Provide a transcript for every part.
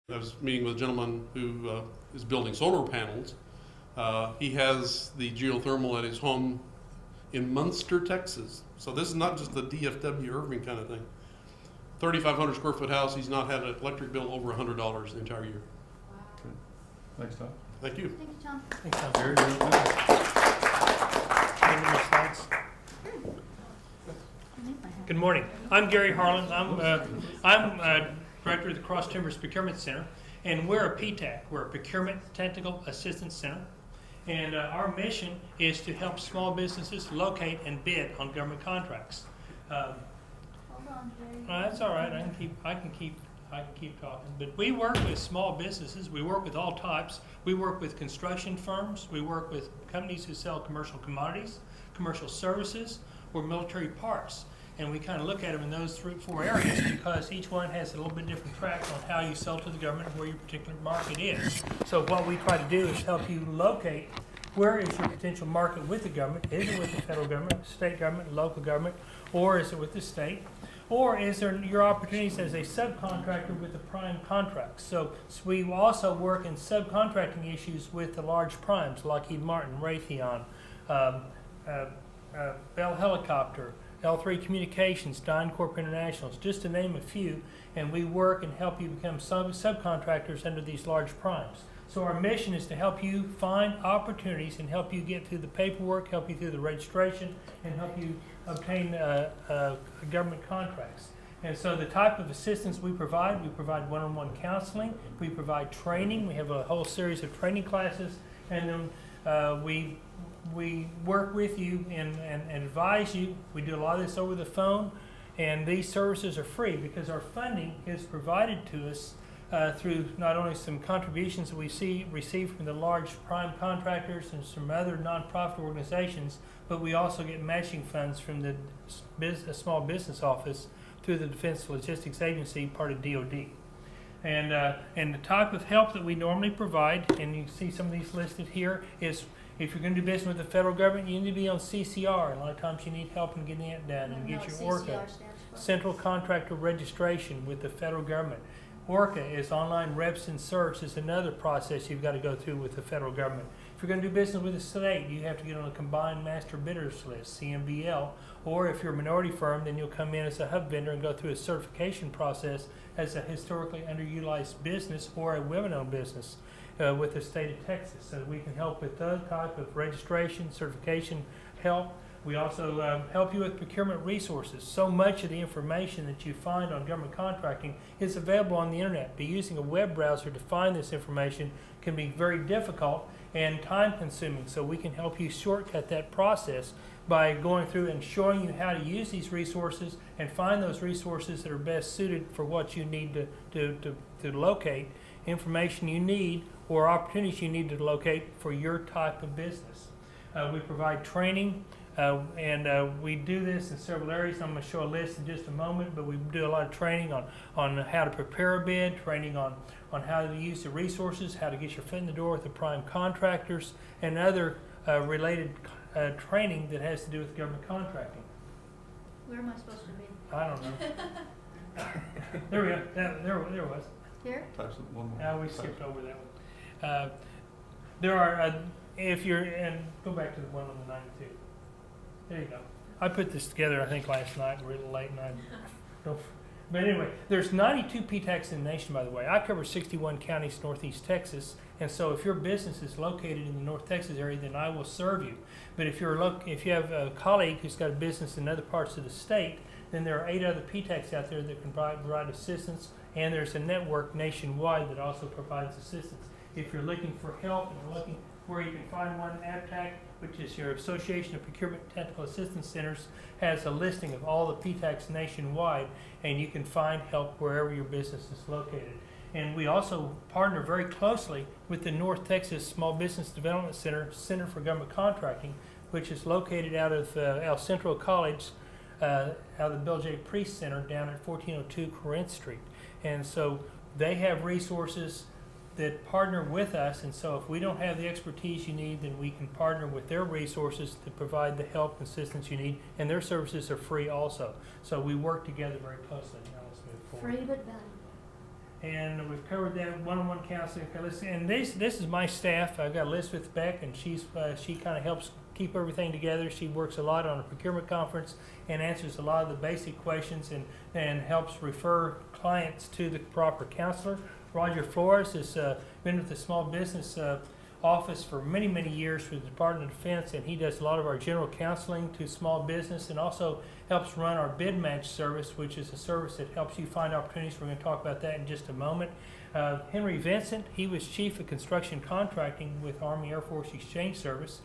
I was meeting with a gentleman who is building solar panels. He has the geothermal at his home in Munster, Texas. So this is not just the DFW Irving kind of thing. 3,500 square foot house. He's not had an electric bill over $100 the entire year. Wow. Good. Thanks, Tom. Thank you. Thank you, Tom. Thanks, Tom. Gary, you want to- Any more slides? Good morning. I'm Gary Harlan. I'm director of the Cross Timbers Procurement Center, and we're a PTAC. We're a Procurement Technical Assistance Center, and our mission is to help small businesses locate and bid on government contracts. Hold on, Jerry. That's all right. I can keep talking. But we work with small businesses. We work with all types. We work with construction firms. We work with companies who sell commercial commodities, commercial services, or military parts. And we kind of look at them in those 4 areas because each one has a little bit different track on how you sell to the government and where your particular market is. So what we try to do is help you locate where is your potential market with the government. Is it with the federal government, state government, local government, or is it with the state? Or is there your opportunities as a subcontractor with the prime contracts? So we also work in subcontracting issues with the large primes, Lockheed Martin, Raytheon, Bell Helicopter, L3 Communications, DynCorp Internationals, just to name a few, and we work and help you become subcontractors under these large primes. So our mission is to help you find opportunities and help you get through the paperwork, help you through the registration, and help you obtain government contracts. And so the type of assistance we provide one-on-one counseling, we provide training, we have a whole series of training classes, and then we work with you and advise you. We do a lot of this over the phone, and these services are free because our funding is provided to us through not only some contributions that we receive from the large prime contractors and some other nonprofit organizations, but we also get matching funds from the Small Business Office through the Defense Logistics Agency, part of DoD. And the type of help that we normally provide, and you see some of these listed here, is if you're going to do business with the federal government, you need to be on CCR. A lot of times you need help in getting that done and get your ORCA, Central Contractor Registration with the federal government. ORCA is online reps and certs is another process you've got to go through with the federal government. If you're going to do business with the state, you have to get on a combined master bidders list, CMBL, or if you're a minority firm, then you'll come in as a hub vendor and go through a certification process as a historically underutilized business or a women-owned business with the state of Texas. So we can help with those type of registration, certification help. We also help you with procurement resources. So much of the information that you find on government contracting is available on the internet. But using a web browser to find this information can be very difficult and time consuming. So we can help you shortcut that process by going through and showing you how to use these resources and find those resources that are best suited for what you need to locate information you need or opportunities you need to locate for your type of business. We provide training. And we do this in several areas. I'm going to show a list in just a moment, but we do a lot of training on how to prepare a bid, training on how to use the resources, how to get your foot in the door with the prime contractors, and other related training that has to do with government contracting. Where am I supposed to be? I don't know. There we go. There it was. Here? Types of one more. We skipped over that one. There are, if you're, and go back to the one on the 92. There you go. I put this together, I think, last night, really late night. But anyway, there's 92 PTACs in the nation, by the way. I cover 61 counties, northeast Texas, and so if your business is located in the North Texas area, then I will serve you. But if you have a colleague who's got a business in other parts of the state, then there are 8 other PTACs out there that can provide assistance, and there's a network nationwide that also provides assistance. If you're looking for help and you're looking where you can find one, APTAC, which is your Association of Procurement Technical Assistance Centers, has a listing of all the PTACs nationwide, and you can find help wherever your business is located. And we also partner very closely with the North Texas Small Business Development Center, Center for Government Contracting, which is located out of El Centro College, out of the Bill J. Priest Center down at 1402 Corinth Street. And so they have resources that partner with us, and so if we don't have the expertise you need, then we can partner with their resources to provide the help and assistance you need, and their services are free also. So we work together very closely. Now let's move forward. Free but valuable. and we've covered that one-on-one counseling. Okay, let's see. And this is my staff. I've got Elizabeth Beck, and she kind of helps keep everything together. She works a lot on a procurement conference and answers a lot of the basic questions and helps refer clients to the proper counselor. Roger Flores has been with the small business office for many, many years for the Department of Defense, and he does a lot of our general counseling to small business and also helps run our bid match service, which is a service that helps you find opportunities. We're going to talk about that in just a moment. Henry Vincent, he was Chief of Construction Contracting with Army Air Force Exchange Service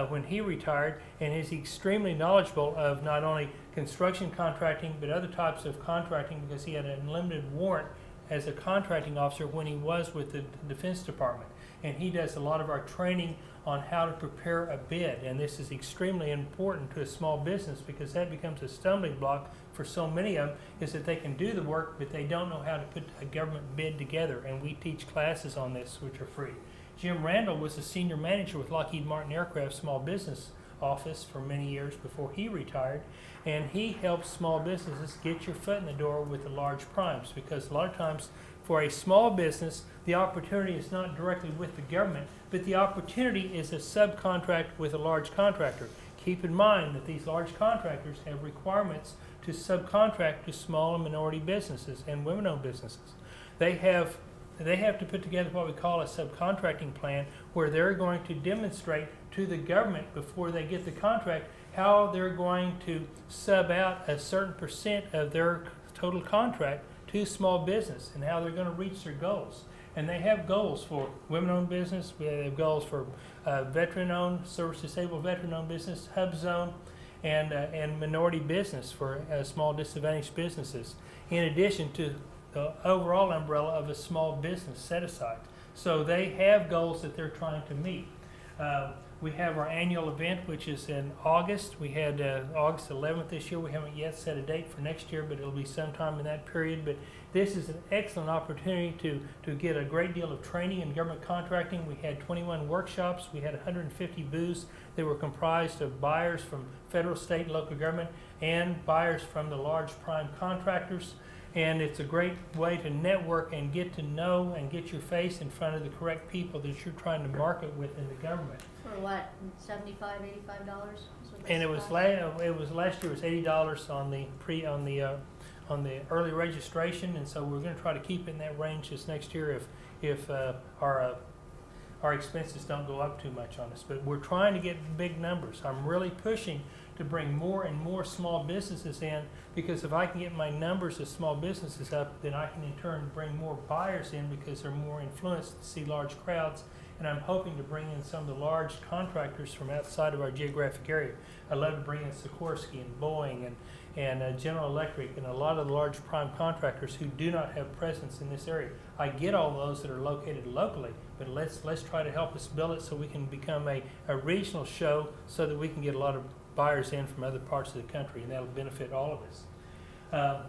when he retired, and is extremely knowledgeable of not only construction contracting but other types of contracting because he had an unlimited warrant as a contracting officer when he was with the Defense Department. And he does a lot of our training on how to prepare a bid. And this is extremely important to a small business because that becomes a stumbling block for so many of them, is that they can do the work, but they don't know how to put a government bid together. And we teach classes on this, which are free. Jim Randall was a senior manager with Lockheed Martin Aircraft Small Business Office for many years before he retired. And he helps small businesses get your foot in the door with the large primes, because a lot of times for a small business, the opportunity is not directly with the government, but the opportunity is a subcontract with a large contractor. Keep in mind that these large contractors have requirements to subcontract to small and minority businesses and women-owned businesses. They have to put together what we call a subcontracting plan, where they're going to demonstrate to the government before they get the contract how they're going to sub out a certain percent of their total contract to small business and how they're going to reach their goals. And they have goals for women-owned business. We have goals for veteran-owned, service-disabled veteran-owned business, hub zone, and minority business for small disadvantaged businesses, in addition to the overall umbrella of a small business set aside. So they have goals that they're trying to meet. We have our annual event, which is in August. We had August 11th this year. We haven't yet set a date for next year, but it'll be sometime in that period. But this is an excellent opportunity to get a great deal of training in government contracting. We had 21 workshops. We had 150 booths that were comprised of buyers from federal, state, and local government and buyers from the large prime contractors. And it's a great way to network and get to know and get your face in front of the correct people that you're trying to market with in the government. For what, $75, $85? And it was last year it was $80 on the early registration, and so we're going to try to keep it in that range this next year if our expenses don't go up too much on us. But we're trying to get big numbers. I'm really pushing to bring more and more small businesses in, because if I can get my numbers of small businesses up, then I can in turn bring more buyers in because they're more influenced to see large crowds. And I'm hoping to bring in some of the large contractors from outside of our geographic area. I'd love to bring in Sikorsky and Boeing and General Electric and a lot of the large prime contractors who do not have presence in this area. I get all those that are located locally, but let's try to help us build it so we can become a regional show, so that we can get a lot of buyers in from other parts of the country, and that'll benefit all of us.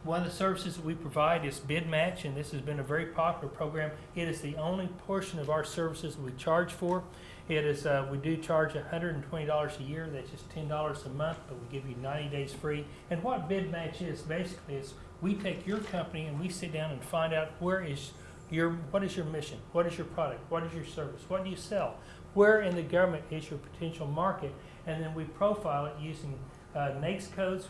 One of the services that we provide is Bid Match, and this has been a very popular program. It is the only portion of our services we charge for. It is we do charge $120 a year. That's just $10 a month, but we give you 90 days free. And what Bid Match is basically is we take your company and we sit down and find out what is your mission, what is your product, what is your service, what do you sell, where in the government is your potential market, and then we profile it using NAICS codes,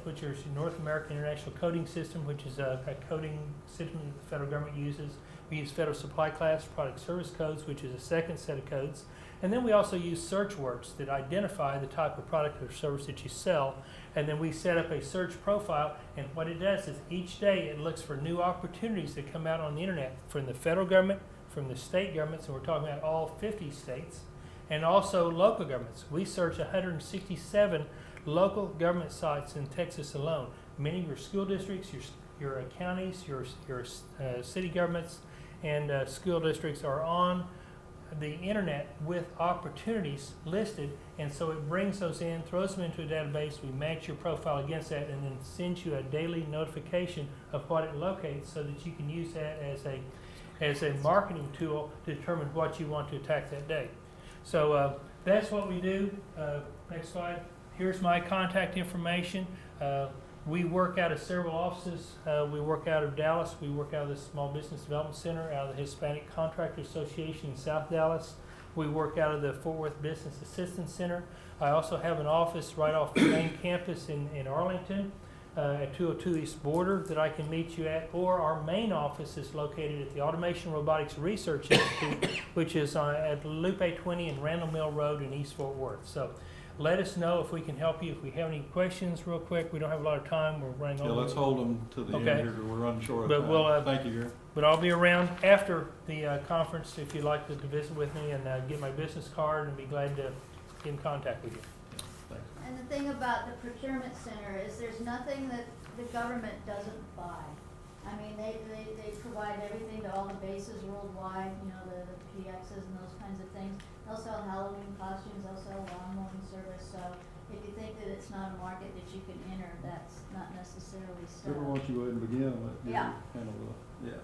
which is North American International Coding System, which is a coding system that the federal government uses. We use Federal Supply Class Product Service Codes, which is a second set of codes. And then we also use search words that identify the type of product or service that you sell. And then we set up a search profile, and what it does is each day it looks for new opportunities that come out on the internet from the federal government, from the state governments, and we're talking about all 50 states, and also local governments. We search 167 local government sites in Texas alone. Many of your school districts, your counties, your city governments, and school districts are on the internet with opportunities listed, and so it brings those in, throws them into a database. We match your profile against that, and then sends you a daily notification of what it locates, so that you can use that as a marketing tool to determine what you want to attack that day. So that's what we do. Next slide. Here's my contact information. We work out of several offices. We work out of Dallas. We work out of the Small Business Development Center, out of the Hispanic Contractor Association in South Dallas. We work out of the Fort Worth Business Assistance Center. I also have an office right off the main campus in Arlington, at 202 East Border, that I can meet you at, or our main office is located at the Automation Robotics Research Institute, which is at Loop 820 and Randall Mill Road in East Fort Worth. So let us know if we can help you. If we have any questions real quick, we don't have a lot of time, we're running Yeah, over. let's hold them to the end Okay. here, 'cause we're running short But of we'll, time. Thank you, Gary. But I'll be around after the conference if you'd like to visit with me and get my business card, and be glad to get in contact with you. Thanks. And the thing about the procurement center is there's nothing that the government doesn't buy. I mean, they provide everything to all the bases worldwide, you know, the PXs and those kinds of things. They'll sell Halloween costumes, they'll sell lawn mowing service, so if you think that it's not a market that you can enter, that's not necessarily so. Why don't you go ahead and begin and let Gary Yeah. handle the, yeah.